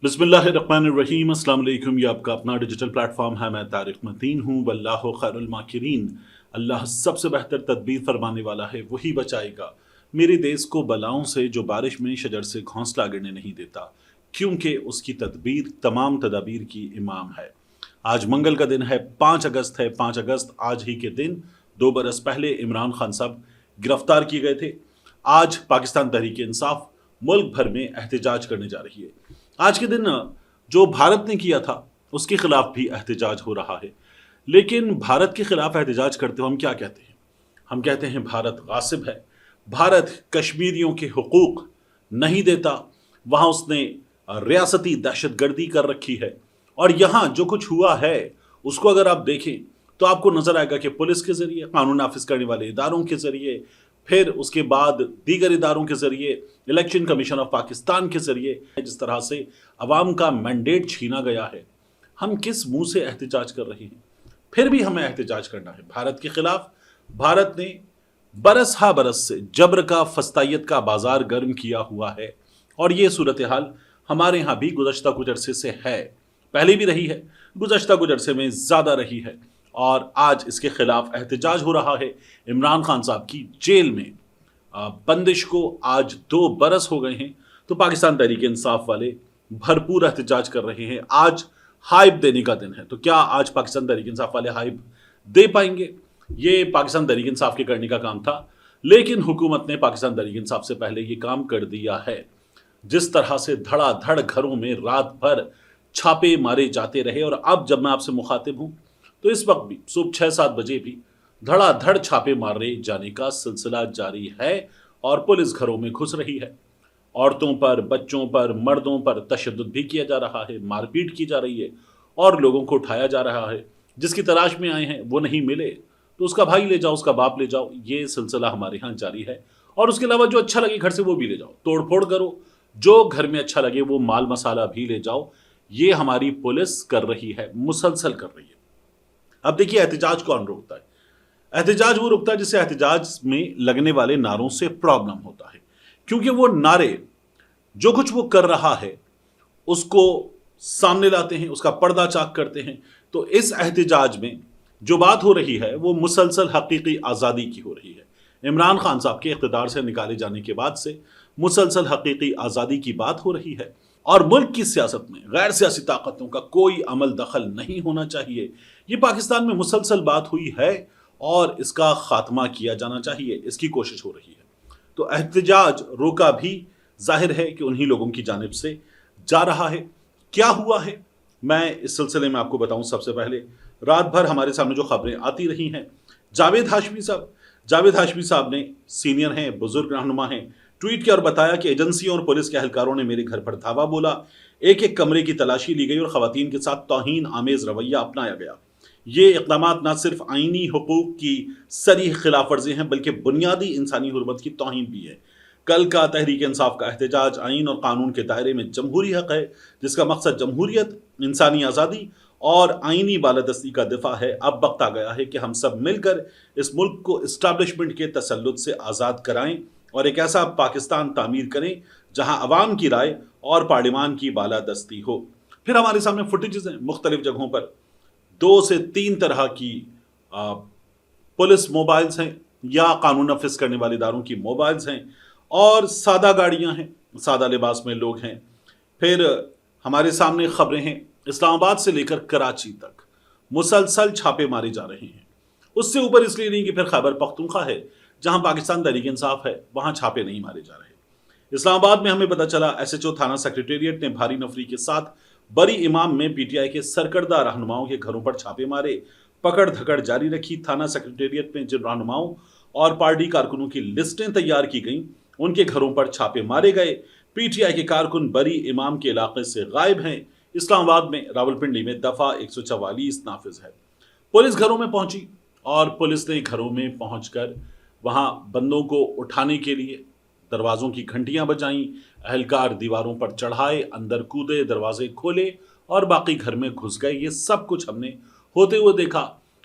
बिस्मिल्लाहिर्रहमानिर्रहीम। अस्सलाम वालेकुम। ये आपका अपना डिजिटल प्लेटफॉर्म है। मैं तारिक मतीन हूँ। वल्लाहु खैरुल माकिरीन। अल्लाह सबसे बेहतर तदबीर फरमाने वाला है, वही बचाएगा मेरे देश को बलाओं से जो बारिश में शजर से घोंसला गिरने नहीं देता, क्योंकि उसकी तदबीर तमाम तदाबीर की इमाम है। आज मंगल का दिन है, 5 अगस्त है। 5 अगस्त आज ही के दिन 2 बरस पहले इमरान खान साहब गिरफ्तार किए गए थे। आज पाकिस्तान तहरीक इंसाफ मुल्क भर में एहतजाज करने जा रही है। आज के दिन जो भारत ने किया था उसके खिलाफ भी एहतजाज हो रहा है। लेकिन भारत के खिलाफ एहतजाज करते हुए हम क्या कहते हैं? हम कहते हैं भारत गासिब है, भारत कश्मीरियों के हुकूक नहीं देता, वहाँ उसने रियासती दहशतगर्दी कर रखी है। और यहाँ जो कुछ हुआ है उसको अगर आप देखें तो आपको नजर आएगा कि पुलिस के जरिए, कानून नाफिज करने वाले इदारों के जरिए, फिर उसके बाद दीगर इदारों के जरिए, इलेक्शन कमीशन ऑफ पाकिस्तान के जरिए जिस तरह से अवाम का मैंडेट छीना गया है, हम किस मुंह से एहतजाज कर रहे हैं? फिर भी हमें एहतजाज करना है भारत के खिलाफ। भारत ने बरस हा बरस से जबर का, फस्तायत का बाजार गर्म किया हुआ है और ये सूरत हाल हमारे यहाँ भी गुज़श्ता कुछ अरसे से है, पहले भी रही है, गुज़श्ता कुछ अरसे में ज़्यादा रही है। और आज इसके खिलाफ एहतजाज हो रहा है। इमरान खान साहब की जेल में बंदिश को आज 2 बरस हो गए हैं, तो पाकिस्तान तहरीक इंसाफ वाले भरपूर एहतजाज कर रहे हैं। आज हाइप देने का दिन है, तो क्या आज पाकिस्तान तहरीक इंसाफ वाले हाइप दे पाएंगे? ये पाकिस्तान तहरीक इंसाफ के करने का काम था, लेकिन हुकूमत ने पाकिस्तान तहरीक इंसाफ से पहले ये काम कर दिया है। जिस तरह से धड़ाधड़ घरों में रात भर छापे मारे जाते रहे, और अब जब मैं आपसे मुखातिब हूं तो इस वक्त भी सुबह 6-7 बजे भी धड़ाधड़ छापे मारे जाने का सिलसिला जारी है और पुलिस घरों में घुस रही है। औरतों पर, बच्चों पर, मर्दों पर तशद्दुद भी किया जा रहा है, मारपीट की जा रही है और लोगों को उठाया जा रहा है। जिसकी तलाश में आए हैं वो नहीं मिले तो उसका भाई ले जाओ, उसका बाप ले जाओ, ये सिलसिला हमारे यहाँ जारी है। और उसके अलावा जो अच्छा लगे घर से वो भी ले जाओ, तोड़ फोड़ करो, जो घर में अच्छा लगे वो माल मसाला भी ले जाओ। ये हमारी पुलिस कर रही है, मुसलसल कर रही है। अब देखिए, एहतजाज कौन रोकता है? एहतजाज वो रोकता है जिससे एहतजाज में लगने वाले नारों से प्रॉब्लम होता है, क्योंकि वो नारे जो कुछ वो कर रहा है उसको सामने लाते हैं, उसका पर्दा चाक करते हैं। तो इस एहतजाज में जो बात हो रही है वो मुसलसल हकीकी आज़ादी की हो रही है। इमरान खान साहब के इख्तिदार से निकाले जाने के बाद से मुसलसल हकीकी आज़ादी की बात हो रही है और मुल्क की सियासत में गैर सियासी ताकतों का कोई अमल दखल नहीं होना चाहिए। ये पाकिस्तान में मुसलसल बात हुई है और इसका खात्मा किया जाना चाहिए, इसकी कोशिश हो रही है। तो एहतजाज रोका भी जाहिर है कि उन्हीं लोगों की जानिब से जा रहा है। क्या हुआ है मैं इस सिलसिले में आपको बताऊं। सबसे पहले, रात भर हमारे सामने जो खबरें आती रही हैं, जावेद हाशमी साहब ने, सीनियर हैं, बुजुर्ग रहनुमा हैं, ट्वीट किया और बताया कि एजेंसियों और पुलिस के एहलकारों ने मेरे घर पर धावा बोला, एक एक कमरे की तलाशी ली गई और खवातीन के साथ तौहीन आमेज रवैया अपनाया गया। ये इक़दाम न सिर्फ आईनी हुकूक की सरीह खिलाफ वर्जी हैं बल्कि बुनियादी इंसानी हुर्मत की तौहीन भी है। कल का तहरीक इंसाफ का एहतजाज आइन और कानून के दायरे में जमहूरी हक है, जिसका मकसद जमहूरियत, इंसानी आज़ादी और आइनी बालादस्ती का दिफा है। अब वक्त आ गया है कि हम सब मिलकर इस मुल्क को इस्टेब्लिशमेंट के तसल्लुत से आज़ाद कराएं और एक ऐसा पाकिस्तान तामीर करें जहां अवाम की राय और पार्लिमान की बालादस्ती हो। फिर हमारे सामने फुटेजेस हैं मुख्तलिफ जगहों पर, 2 से 3 तरह की पुलिस मोबाइल्स हैं या कानून नफिज करने वाले इदारों की मोबाइल्स हैं और सादा गाड़ियां हैं, सादा लिबास में लोग हैं। फिर हमारे सामने खबरें हैं इस्लामाबाद से लेकर कराची तक मुसलसल छापे मारे जा रहे हैं। उससे ऊपर इसलिए नहीं कि फिर खैबर पख्तूनख्वा है जहां पाकिस्तान तहरीक इंसाफ है, वहां छापे नहीं मारे जा रहे। इस्लामाबाद में हमें पता चला एसएचओ थाना सेक्रेटेरिएट ने भारी नफरी के साथ बरी इमाम में पीटीआई के सरकर्दा रहनुमाओं के घरों पर छापे मारे, पकड़ धकड़ जारी रखी। थाना सेक्रेटेरिएट में जिन रहनुमाओं और पार्टी कारकुनों की लिस्टें तैयार की गईं, उनके घरों पर छापे मारे गए। पीटीआई के कारकुन बरी इमाम के इलाके से गायब हैं। इस्लामाबाद में रावलपिंडी में दफा 144 नाफिज है। पुलिस घरों में पहुंची और पुलिस ने घरों में पहुंचकर वहां बंदों को उठाने के लिए दरवाज़ों की घंटियां बजाईं, अहलकार दीवारों पर चढ़ाए, अंदर कूदे, दरवाजे खोले और बाकी घर में घुस गए। ये सब कुछ हमने होते हुए देखा।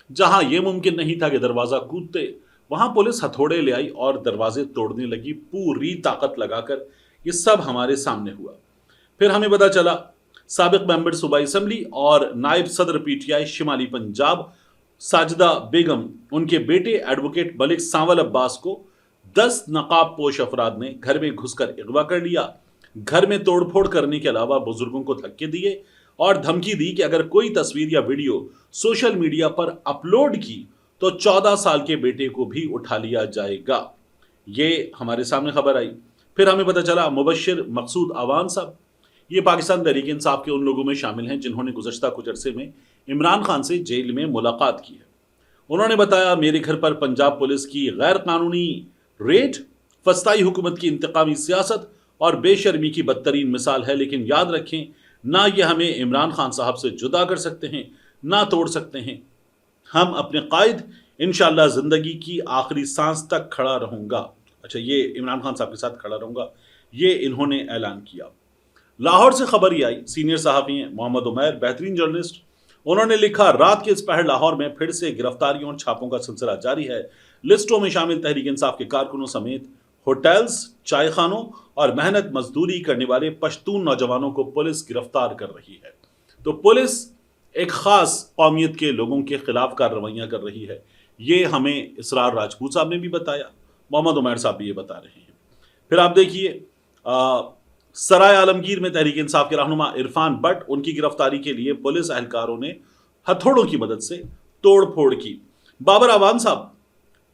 जहां यह मुमकिन नहीं था कि दरवाज़ा कूदते, वहां पुलिस हथौड़े ले आई और दरवाजे तोड़ने लगी पूरी ताकत लगाकर। ये सब हमारे सामने हुआ। फिर हमें पता चला साबिक मेंबर सूबाई असम्बली और नायब सदर पीटीआई शिमाली पंजाब साजिदा बेगम, उनके बेटे एडवोकेट मलिक सांवल अब्बास को 10 नकाब पोश अफराद ने घर में घुसकर अगवा कर लिया। घर में तोड़फोड़ करने के अलावा बुजुर्गों को धक्के दिए और धमकी दी कि अगर कोई तस्वीर या वीडियो सोशल मीडिया पर अपलोड की तो 14 साल के बेटे को भी उठा लिया जाएगा। ये हमारे सामने खबर आई। फिर हमें पता चला मुबश्शिर मकसूद अवान साहब, ये पाकिस्तान तहरीक इंसाफ के उन लोगों में शामिल हैं जिन्होंने गुज़श्ता कुछ अरसे में इमरान खान से जेल में मुलाकात की है। उन्होंने बताया, मेरे घर पर पंजाब पुलिस की गैर कानूनी रेड फस्ताई हुकूमत की इंतकामी सियासत और बेशर्मी की बदतरीन मिसाल है, लेकिन याद रखें, ना ये हमें इमरान खान साहब से जुदा कर सकते हैं ना तोड़ सकते हैं। हम अपने कायद इंशाअल्लाह ज़िंदगी की आखिरी सांस तक खड़ा रहूँगा। अच्छा, ये इमरान खान साहब के साथ खड़ा रहूँगा, ये इन्होंने ऐलान किया। लाहौर से खबर ही आई, सीनियर सहाफ़ी हैं मोहम्मद उमैर, बेहतरीन जर्नलिस्ट। उन्होंने लिखा, रात के इस पहर लाहौर में फिर से गिरफ्तारियों और छापों का सिलसिला जारी है। लिस्टों में शामिल तहरीक इंसाफ के कारकुनों समेत होटल्स, चाय खानों और मेहनत मजदूरी करने वाले पश्तून नौजवानों को पुलिस गिरफ्तार कर रही है। तो पुलिस एक खास कौमियत के लोगों के खिलाफ कार्रवाइयां कर रही है। ये हमें इसरार राजपूत साहब ने भी बताया, मोहम्मद उमैर साहब भी ये बता रहे हैं। फिर आप देखिए, सराय आलमगीर में तहरीक इंसाफ के रहनुमा इरफान बट, उनकी गिरफ्तारी के लिए पुलिस एहलकारों ने हथौड़ों की मदद से तोड़ फोड़ की। बाबर अवान साहब,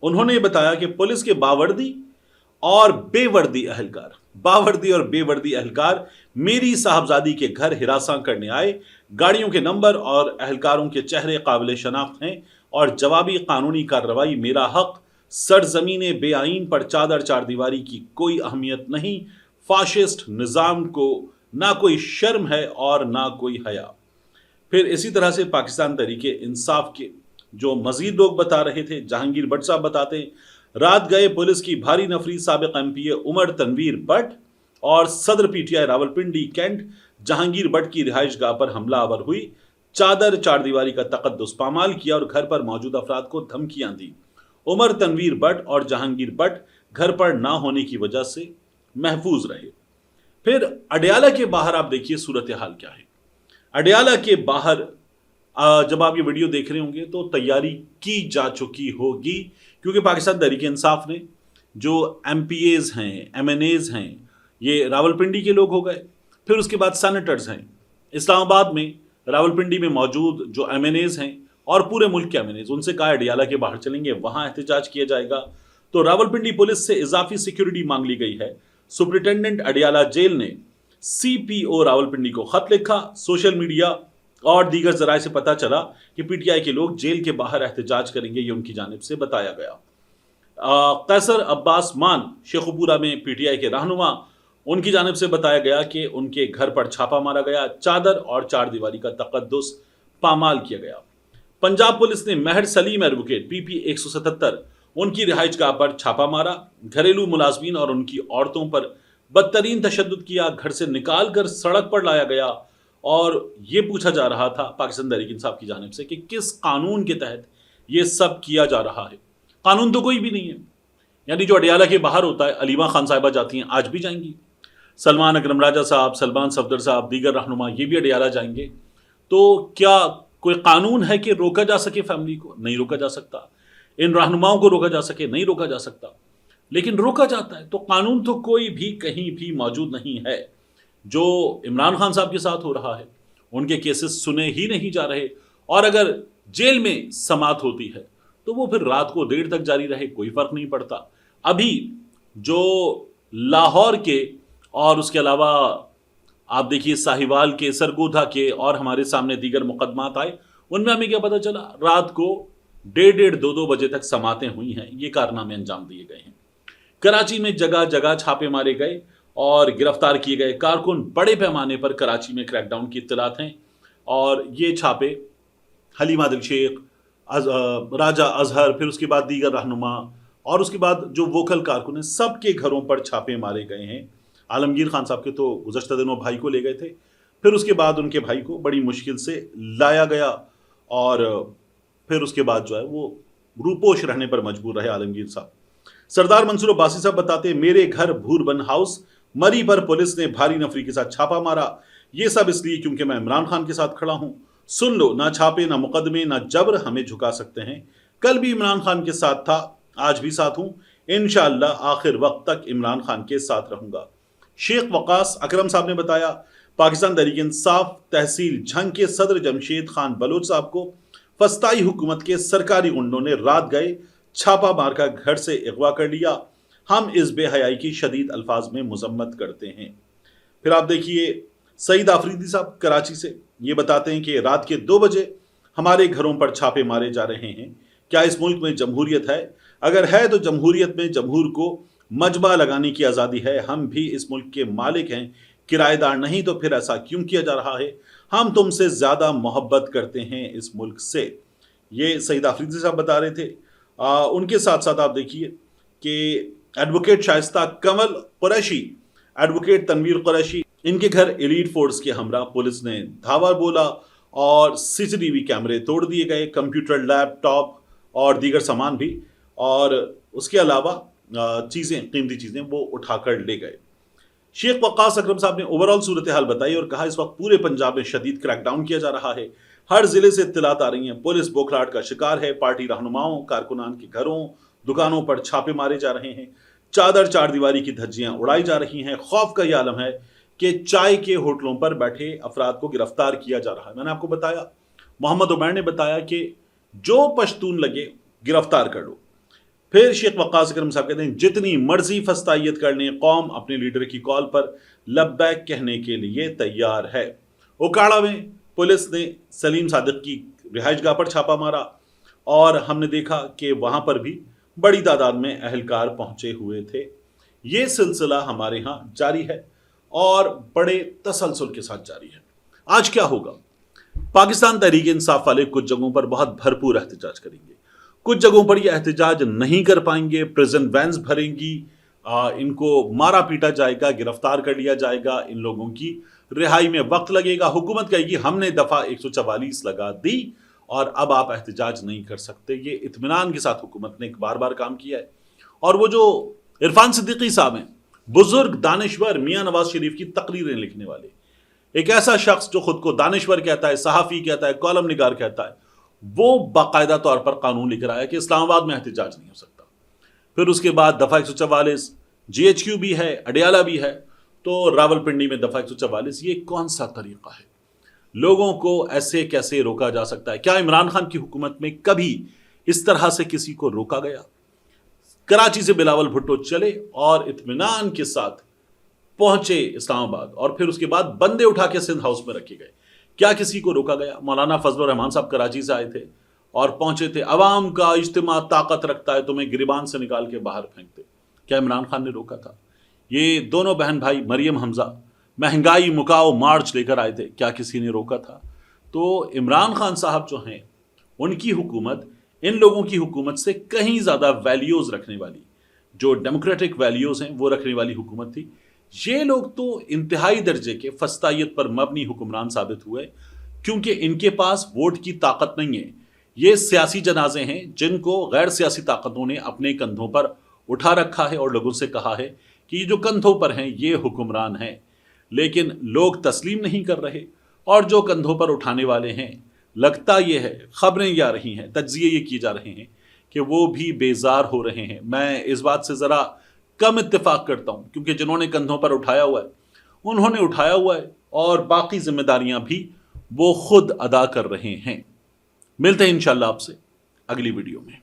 उन्होंने बताया कि पुलिस के बावर्दी और बेवर्दी एहलकार मेरी साहबजादी के घर हिरासा करने आए। गाड़ियों के नंबर और एहलकारों के चेहरे काबिल शनाख्त हैं और जवाबी कानूनी कार्रवाई मेरा हक। सरजमीन बेआईन पर चादर चार दीवारी की कोई अहमियत नहीं। फाशिस्ट निज़ाम को ना कोई शर्म है और ना कोई हया। फिर इसी तरह से पाकिस्तान तहरीक इंसाफ के जो मजीद लोग बता रहे थे, जहांगीर भट्ट साहब बताते, रात गए पुलिस की भारी नफरी साबिक एमपीए उमर तनवीर भट्ट और सदर पीटीआई रावलपिंडी कैंट जहांगीर भट्ट की रिहाइश गाह पर हमलावर हुई। चादर चार दीवारी का तकद्दुस पामाल किया और घर पर मौजूद अफराद को धमकियां दी। उमर तनवीर भट्ट और जहांगीर भट्ट घर पर ना होने की वजह से महफूज रहे। फिर अडयाला के बाहर आप देखिए सूरत हाल क्या है। अडयाला के बाहर जब आप ये वीडियो देख रहे होंगे तो तैयारी की जा चुकी होगी, क्योंकि पाकिस्तान तहरीक इंसाफ ने जो एमपीएज हैं, एमएनएज हैं, ये रावलपिंडी के लोग हो गए। फिर उसके बाद सेनेटर्स हैं इस्लामाबाद में, रावलपिंडी में मौजूद जो एमएनएज हैं और पूरे मुल्क के एमएनएज, उनसे कहा अडयाला के बाहर चलेंगे, वहां एहतजाज किया जाएगा। तो रावलपिंडी पुलिस से इजाफी सिक्योरिटी मांग ली गई है। सुपरिटेंडेंट अडयाला जेल ने सीपीओ रावलपिंडी को खत लिखा। सोशल मीडिया और दीगर जराए से पता चला कि पीटीआई के लोग जेल के बाहर एहतजाज करेंगे, ये उनकी जानिब से बताया गया। कैसर अब्बास मान शेखुपुरा में पीटीआई के रहनुमा, उनकी जानिब से बताया गया कि उनके घर पर छापा मारा गया। चादर और चार दीवारी का तकद्दुस पामाल किया गया। पंजाब पुलिस ने महर सलीम एडवोकेट पीपी 177, उनकी रिहाइश गाह पर छापा मारा। घरेलू मुलाजमीन और उनकी औरतों पर बदतरीन तशद्दुद किया। घर से निकाल कर सड़क पर लाया गया और ये पूछा जा रहा था पाकिस्तान तहरीक इंसाफ की जानिब से कि किस कानून के तहत ये सब किया जा रहा है। कानून तो कोई भी नहीं है। यानी जो अडयाला के बाहर होता है, अलीमा खान साहिबा जाती हैं, आज भी जाएंगी। सलमान अकरम राजा साहब, सलमान सफदर साहब, दीगर रहनुमा, ये भी अडयाला जाएंगे। तो क्या कोई कानून है कि रोका जा सके फैमिली को? नहीं रोका जा सकता। इन रहनुमाओं को रोका जा सके? नहीं रोका जा सकता। लेकिन रोका जाता है। तो कानून तो कोई भी कहीं भी मौजूद नहीं है। जो इमरान खान साहब के साथ हो रहा है, उनके केसेस सुने ही नहीं जा रहे, और अगर जेल में समात होती है तो वो फिर रात को देर तक जारी रहे, कोई फर्क नहीं पड़ता। अभी जो लाहौर के और उसके अलावा आप देखिए साहिवाल के, सरगोधा के और हमारे सामने दीगर मुकदमात आए, उनमें हमें क्या पता चला? रात को 1:30-2 बजे तक समातें हुई हैं, ये कारनामे अंजाम दिए गए हैं। कराची में जगह जगह छापे मारे गए और गिरफ्तार किए गए कारकुन। बड़े पैमाने पर कराची में क्रैकडाउन की इत्तलात हैं और ये छापे हलीमा दिल शेख, राजा अजहर, फिर उसके बाद दीगर रहनुमा और उसके बाद जो वोकल कारकुन हैं, सबके घरों पर छापे मारे गए हैं। आलमगीर खान साहब के तो गुज़श्ता दिनों भाई को ले गए थे, फिर उसके बाद उनके भाई को बड़ी मुश्किल से लाया गया और फिर उसके बाद जो है वो रूपोश रहने पर मजबूर रहे आलमगीर साहब। सरदार मंसूर अब्बासी साहब बताते, मेरे घर भूरबन हाउस मरी पर पुलिस ने भारी नफरी के साथ छापा मारा। یہ سب اس لیے کیونکہ میں عمران خان کے ساتھ کھڑا ہوں. سن لو، نہ چھاپے نہ مقدمے نہ جبر ہمیں جھکا سکتے ہیں. کل بھی عمران خان کے ساتھ تھا، آج بھی ساتھ ہوں، انشاءاللہ آخر وقت تک عمران خان کے ساتھ رہوں گا. شیخ وقاص اکرم صاحب نے بتایا پاکستان تحریک انصاف تحصیل جھنگ کے صدر جمشید خان بلوچ صاحب کو فسطائی حکومت کے سرکاری غنڈوں نے رات گئے چھاپا مار کر گھر سے اغوا کر لیا. ہم اس بے حیائی کی شدید الفاظ میں مذمت کرتے ہیں. پھر آپ دیکھیے سعید آفریدی صاحب کراچی سے یہ بتاتے ہیں کہ رات کے 2 بجے ہمارے گھروں پر چھاپے مارے جا رہے ہیں. کیا اس ملک میں جمہوریت ہے؟ اگر ہے تو جمہوریت میں جمہور کو مجمع لگانے کی آزادی ہے. ہم بھی اس ملک کے مالک ہیں، کرایہ دار نہیں. تو پھر ایسا کیوں کیا جا رہا ہے؟ ہم تم سے زیادہ محبت کرتے ہیں اس ملک سے. یہ سعید آفریدی صاحب بتا رہے تھے. ان کے ساتھ ساتھ آپ دیکھیے کہ ایڈوکیٹ شائستہ کنول قریشی، ایڈوکیٹ تنویر قریشی، ان کے گھر ایلیٹ فورس کے ہمراہ پولیس نے دھاوا بولا اور CCTV کیمرے توڑ دیے گئے، کمپیوٹر، لیپ ٹاپ اور دیگر سامان بھی، اور اس کے علاوہ قیمتی چیزیں وہ اٹھا کر لے گئے. شیخ وقاص اکرم صاحب نے اوورال صورتحال بتائی اور کہا اس وقت پورے پنجاب میں شدید کریک ڈاؤن کیا جا رہا ہے. ہر ضلع سے اطلاعات آ رہی ہیں، پولیس بوکھلاہٹ کا شکار ہے. پارٹی رہنماؤں، کارکنان کے گھروں، دکانوں پر چھاپے مارے جا رہے ہیں. چار دیواری کی دھجیاں اڑائی جا رہی ہیں. خوف کا یہ عالم ہے کہ چائے کے ہوٹلوں پر بیٹھے افراد کو گرفتار کیا جا رہا ہے. میں نے آپ کو بتایا، محمد عمیر نے بتایا کہ جو پشتون لگے گرفتار کر لو. پھر شیخ وقاص اکرم صاحب کہتے ہیں جتنی مرضی فسطائیت کر لیں، قوم اپنے لیڈر کی کال پر لبیک کہنے کے لیے تیار ہے. اوکاڑا میں پولیس نے سلیم صادق کی رہائش گاہ پر چھاپا مارا اور ہم نے دیکھا کہ وہاں پر بھی بڑی تعداد میں اہلکار پہنچے ہوئے تھے. یہ سلسلہ ہمارے ہاں جاری ہے اور بڑے تسلسل کے ساتھ جاری ہے. آج کیا ہوگا؟ پاکستان تحریک انصاف والے کچھ جگہوں پر بہت بھرپور احتجاج کریں گے، کچھ جگہوں پر یہ احتجاج نہیں کر پائیں گے. پریزن وینز بھریں گی، ان کو مارا پیٹا جائے گا، گرفتار کر لیا جائے گا. ان لوگوں کی رہائی میں وقت لگے گا. حکومت کہے گی ہم نے دفعہ 144 لگا دی اور اب آپ احتجاج نہیں کر سکتے. یہ اطمینان کے ساتھ حکومت نے بار بار کام کیا ہے. اور وہ جو عرفان صدیقی صاحب ہیں، بزرگ دانشور، میاں نواز شریف کی تقریریں لکھنے والے، ایک ایسا شخص جو خود کو دانشور کہتا ہے، صحافی کہتا ہے، کالم نگار کہتا ہے، وہ باقاعدہ طور پر قانون لکھ رہا ہے کہ اسلام آباد میں احتجاج نہیں ہو سکتا. پھر اس کے بعد دفعہ 144 GHQ بھی ہے، اڈیالہ بھی ہے، تو راولپنڈی میں دفعہ 144. یہ کون سا طریقہ ہے؟ لوگوں کو ایسے کیسے روکا جا سکتا ہے؟ کیا عمران خان کی حکومت میں کبھی اس طرح سے کسی کو روکا گیا؟ کراچی سے بلاول بھٹو چلے اور اطمینان کے ساتھ پہنچے اسلام آباد اور پھر اس کے بعد بندے اٹھا کے سندھ ہاؤس میں رکھے گئے. کیا کسی کو روکا گیا؟ مولانا فضل الرحمان صاحب کراچی سے آئے تھے اور پہنچے تھے. عوام کا اجتماع طاقت رکھتا ہے، تمہیں گریبان سے نکال کے باہر پھینکتے. کیا عمران خان نے روکا تھا؟ یہ دونوں بہن بھائی مریم حمزہ مہنگائی مکاؤ مارچ لے کر آئے تھے، کیا کسی نے روکا تھا؟ تو عمران خان صاحب جو ہیں، ان کی حکومت ان لوگوں کی حکومت سے کہیں زیادہ ویلیوز رکھنے والی، جو ڈیموکریٹک ویلیوز ہیں وہ رکھنے والی حکومت تھی. یہ لوگ تو انتہائی درجے کے فسطائیت پر مبنی حکمران ثابت ہوئے کیونکہ ان کے پاس ووٹ کی طاقت نہیں ہے. یہ سیاسی جنازے ہیں جن کو غیر سیاسی طاقتوں نے اپنے کندھوں پر اٹھا رکھا ہے اور لوگوں سے کہا ہے کہ یہ جو کندھوں پر ہیں یہ حکمران ہیں، لیکن لوگ تسلیم نہیں کر رہے. اور جو کندھوں پر اٹھانے والے ہیں، لگتا یہ ہے، خبریں یہ آ رہی ہیں، تجزیے یہ کیے جا رہے ہیں کہ وہ بھی بیزار ہو رہے ہیں. میں اس بات سے ذرا کم اتفاق کرتا ہوں کیونکہ جنہوں نے کندھوں پر اٹھایا ہوا ہے انہوں نے اٹھایا ہوا ہے اور باقی ذمہ داریاں بھی وہ خود ادا کر رہے ہیں. ملتے ہیں انشاءاللہ آپ سے اگلی ویڈیو میں.